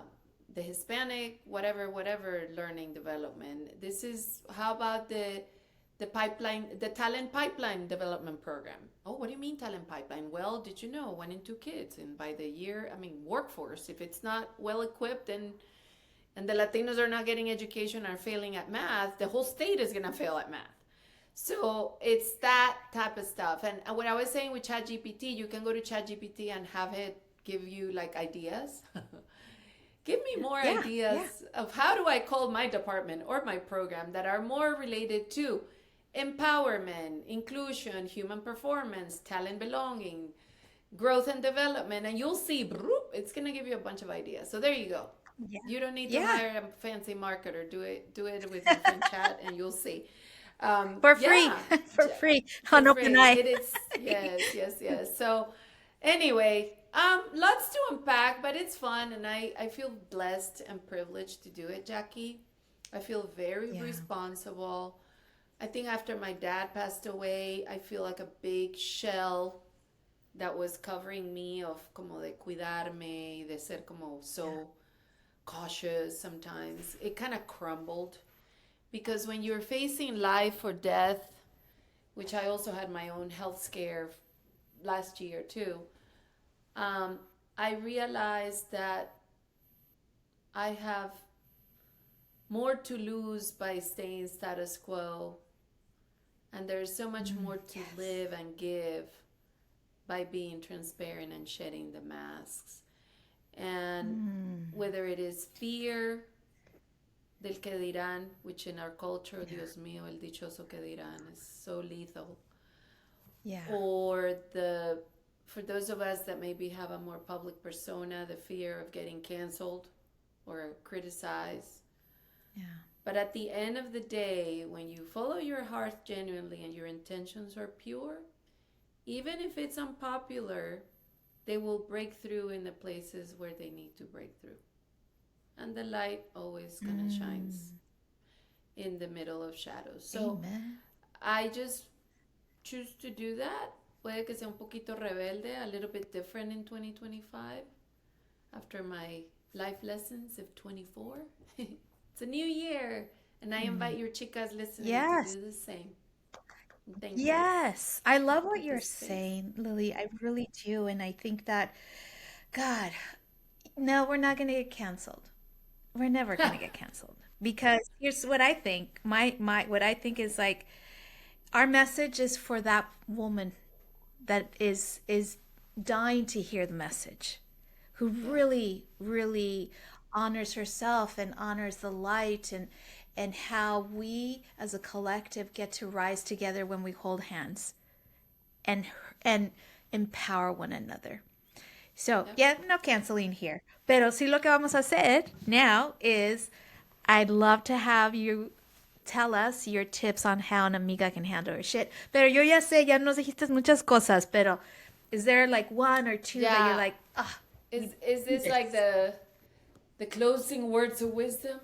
Speaker 2: the Hispanic, whatever learning development. This is how about the pipeline, the talent pipeline development program. Oh, what do you mean talent pipeline? Well, did you know 1 in 2 kids, and by the year, I mean workforce, if it's not well equipped and the Latinos are not getting education, are failing at math, the whole state is gonna fail at math. So it's that type of stuff. And what I was saying with ChatGPT, you can go to ChatGPT and have it give you like ideas. Give me more
Speaker 1: Yeah. Yeah.
Speaker 2: ideas of how do I call my department or my program that are more related to empowerment, inclusion, human performance, talent belonging, growth and development, and you'll see it's going to give you a bunch of ideas. So there you go.
Speaker 1: Yeah.
Speaker 2: You don't need to
Speaker 1: Yeah.
Speaker 2: hire a fancy marketer. Do it with your friend chat and you'll see.
Speaker 1: For free.
Speaker 2: Yeah,
Speaker 1: For free
Speaker 2: for
Speaker 1: on Open
Speaker 2: free.
Speaker 1: Eye.
Speaker 2: It is, yes, yes, yes. So anyway, lots to unpack, but it's fun, and I feel blessed and privileged to do it, Jackie. I feel very
Speaker 1: Yeah.
Speaker 2: responsible. I think after my dad passed away, I feel like a big shell that was covering me of como de cuidarme, de ser como
Speaker 1: Yeah.
Speaker 2: so cautious sometimes. It kind of crumbled because when you're facing life or death, which I also had my own health scare last year too, um, I realized that I have more to lose by staying status quo, and there's so much more to
Speaker 1: Yes.
Speaker 2: live and give by being transparent and shedding the masks. And
Speaker 1: Mm.
Speaker 2: whether it is fear del que dirán, which in our culture,
Speaker 1: Yeah.
Speaker 2: Dios mío, el dichoso que dirán is so lethal,
Speaker 1: Yeah.
Speaker 2: or the for those of us that maybe have a more public persona, the fear of getting canceled or criticized.
Speaker 1: Yeah.
Speaker 2: But at the end of the day, when you follow your heart genuinely and your intentions are pure, even if it's unpopular, they will break through in the places where they need to break through. And the light always kind of shines
Speaker 1: Mm.
Speaker 2: in the middle of shadows. So
Speaker 1: Amen.
Speaker 2: I just choose to do that. Puede que sea un poquito rebelde, a little bit different in 2025 after my life lessons of 24. It's a new year, and I invite
Speaker 1: Mm.
Speaker 2: your chicas listening to
Speaker 1: Yes.
Speaker 2: do the same. Thank you
Speaker 1: Yes. I love what
Speaker 2: for
Speaker 1: you're
Speaker 2: this space.
Speaker 1: saying, Lily. I really do. And I think that, God, no, we're not going to get canceled. We're never going to get canceled. Because here's what I think. My what I think is like our message is for that woman that is dying to hear the message, who
Speaker 2: Yeah.
Speaker 1: really, really honors herself and honors the light and how we as a collective get to rise together when we hold hands and and empower one another. So,
Speaker 2: Yep.
Speaker 1: yeah, no canceling here. Pero sí lo que vamos a hacer now is I'd love to have you tell us your tips on how an amiga can handle her shit. Pero yo ya sé, ya nos dijiste muchas cosas, pero Is there like one or two that you're
Speaker 2: Yeah.
Speaker 1: like, ah, we
Speaker 2: Is
Speaker 1: do
Speaker 2: this like
Speaker 1: this?
Speaker 2: the closing words of wisdom?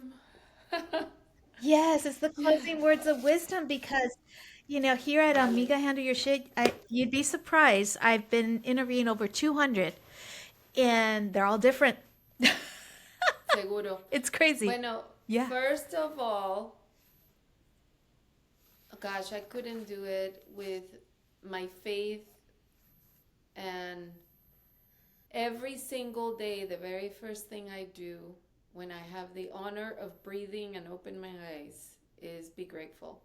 Speaker 1: Yes, it's the closing words of wisdom because, here at
Speaker 2: Dale.
Speaker 1: Amiga Handle Your Shit, you'd be surprised. I've been interviewing over 200 and they're all different.
Speaker 2: Seguro.
Speaker 1: It's crazy.
Speaker 2: Bueno,
Speaker 1: Yeah.
Speaker 2: first of all, gosh, I couldn't do it with my faith and every single day, the very first thing I do when I have the honor of breathing and open my eyes is be grateful.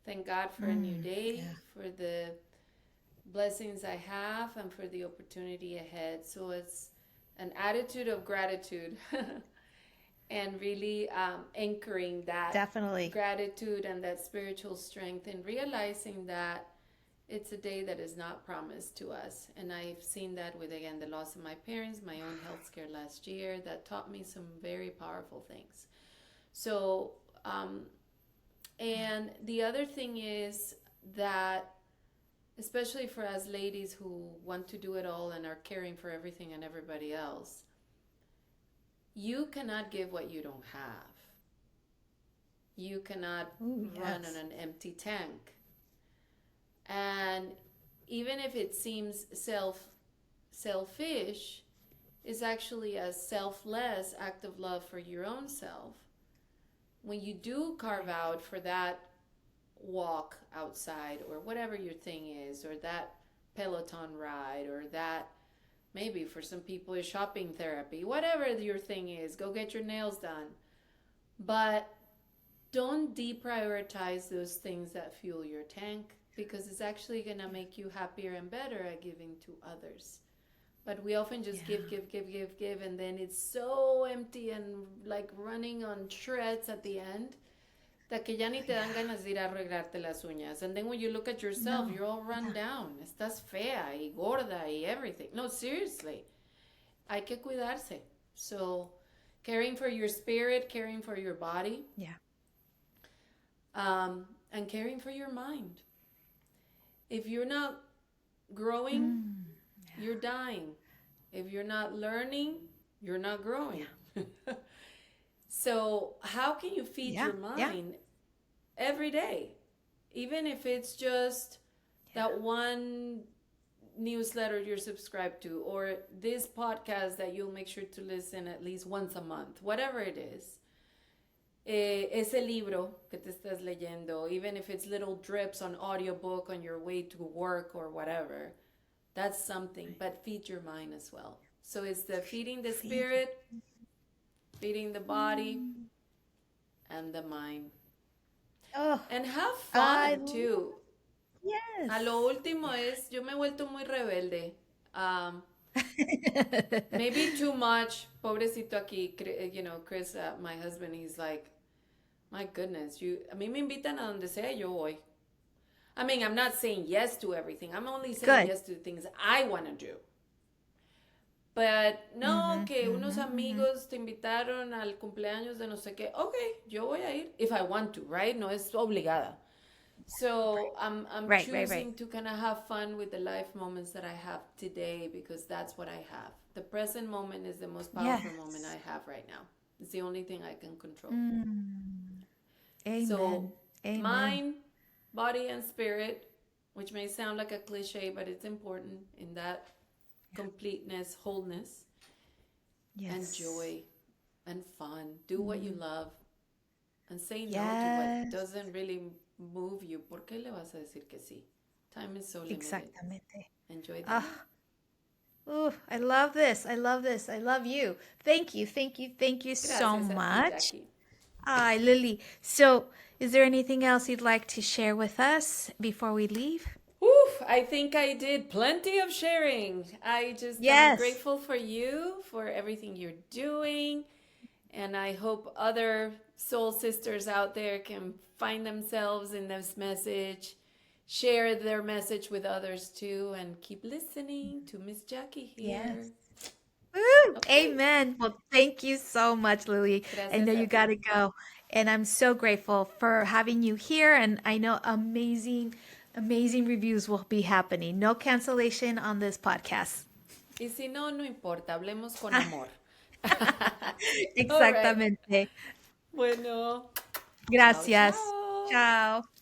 Speaker 2: Thank God for a new day,
Speaker 1: Yeah.
Speaker 2: for the blessings I have, and for the opportunity ahead. So it's an attitude of gratitude and really anchoring that
Speaker 1: Definitely.
Speaker 2: gratitude and that spiritual strength and realizing that it's a day that is not promised to us. And I've seen that with, again, the loss of my parents, my own health scare last year, that taught me some very powerful things. So, and the other thing is that, especially for us ladies who want to do it all and are caring for everything and everybody else, you cannot give what you don't have. You cannot
Speaker 1: Ooh,
Speaker 2: run on
Speaker 1: yes.
Speaker 2: an empty tank. And even if it seems selfish, is actually a selfless act of love for your own self. When you do carve out for that walk outside or whatever your thing is, or that Peloton ride, or that maybe for some people is shopping therapy, whatever your thing is, go get your nails done. But don't deprioritize those things that fuel your tank because it's actually going to make you happier and better at giving to others. But we often just give,
Speaker 1: Yeah.
Speaker 2: give, give, give, give, and then it's so empty and like running on shreds at the end that que ya ni te dan
Speaker 1: Yeah.
Speaker 2: ganas de ir a arreglarte las uñas. And then when you look at yourself,
Speaker 1: No.
Speaker 2: you're all run
Speaker 1: Yeah.
Speaker 2: down. Estás fea y gorda y everything. No, seriously. Hay que cuidarse. So, caring for your spirit, caring for your body,
Speaker 1: Yeah.
Speaker 2: and caring for your mind. If you're not growing,
Speaker 1: Mm.
Speaker 2: you're dying. If you're not learning, you're not growing.
Speaker 1: Yeah.
Speaker 2: So, how can you feed
Speaker 1: Yeah.
Speaker 2: your
Speaker 1: Yeah.
Speaker 2: mind every day? Even if it's just that one newsletter you're subscribed to, or this podcast that you'll make sure to listen at least once a month, whatever it is. Ese libro que te estás leyendo, even if it's little drips on audiobook on your way to work or whatever, that's something, but feed your mind as well. So it's the feeding the
Speaker 1: Feed.
Speaker 2: spirit, feeding the body,
Speaker 1: Mm.
Speaker 2: and the mind.
Speaker 1: Oh,
Speaker 2: And have
Speaker 1: I
Speaker 2: fun
Speaker 1: love,
Speaker 2: too. A
Speaker 1: yes.
Speaker 2: lo último
Speaker 1: Yeah.
Speaker 2: es, yo me he vuelto muy rebelde. Maybe too much. Pobrecito aquí, Chris, my husband, he's like, my goodness, a mí me invitan a donde sea, yo voy. I mean, I'm not saying yes to everything. I'm only saying
Speaker 1: Good.
Speaker 2: yes to the things I want to do. But no,
Speaker 1: Mm-hmm.
Speaker 2: que unos
Speaker 1: Mm-hmm. Mm-hmm.
Speaker 2: amigos te invitaron al cumpleaños de no sé qué. Okay, yo voy a ir if I want to, right? No es obligada. So I'm
Speaker 1: Right. Right. Right.
Speaker 2: choosing to kind of have fun with the life moments that I have today because that's what I have. The present moment is the most powerful moment
Speaker 1: Yes.
Speaker 2: I have right now. It's the only thing I can control.
Speaker 1: Mm.
Speaker 2: So
Speaker 1: Amen. Amen.
Speaker 2: mind, body, and spirit, which may sound like a cliche, but it's important in that completeness, wholeness, and
Speaker 1: Yes.
Speaker 2: joy and fun. Do what you
Speaker 1: Mm.
Speaker 2: love and say no to what
Speaker 1: Yes.
Speaker 2: doesn't really move you. ¿Por qué le vas a decir que sí? Time is so limited.
Speaker 1: Exactamente.
Speaker 2: Enjoy the
Speaker 1: Ah,
Speaker 2: now.
Speaker 1: ooh, I love this. I love this. I love you. Thank you. Thank you. Thank you so
Speaker 2: Gracias a ti,
Speaker 1: much.
Speaker 2: Jackie.
Speaker 1: Hi, Lily. So, is there anything else you'd like to share with us before we leave?
Speaker 2: Oof, I think I did plenty of sharing. I'm
Speaker 1: Yes.
Speaker 2: grateful for you, for everything you're doing. And I hope other soul sisters out there can find themselves in this message, share their message with others too, and keep listening to Miss Jackie here.
Speaker 1: Yes. Woo!
Speaker 2: Okay.
Speaker 1: Amen. Well, thank you so much, Lily. I know
Speaker 2: Gracias a
Speaker 1: you got
Speaker 2: ti.
Speaker 1: to go. And I'm so grateful for having you here. And I know amazing Amazing reviews will be happening. No cancellation on this podcast.
Speaker 2: Y si no, no importa, hablemos con amor. All right.
Speaker 1: Exactamente.
Speaker 2: Bueno, chao,
Speaker 1: Gracias.
Speaker 2: chao.
Speaker 1: Chao.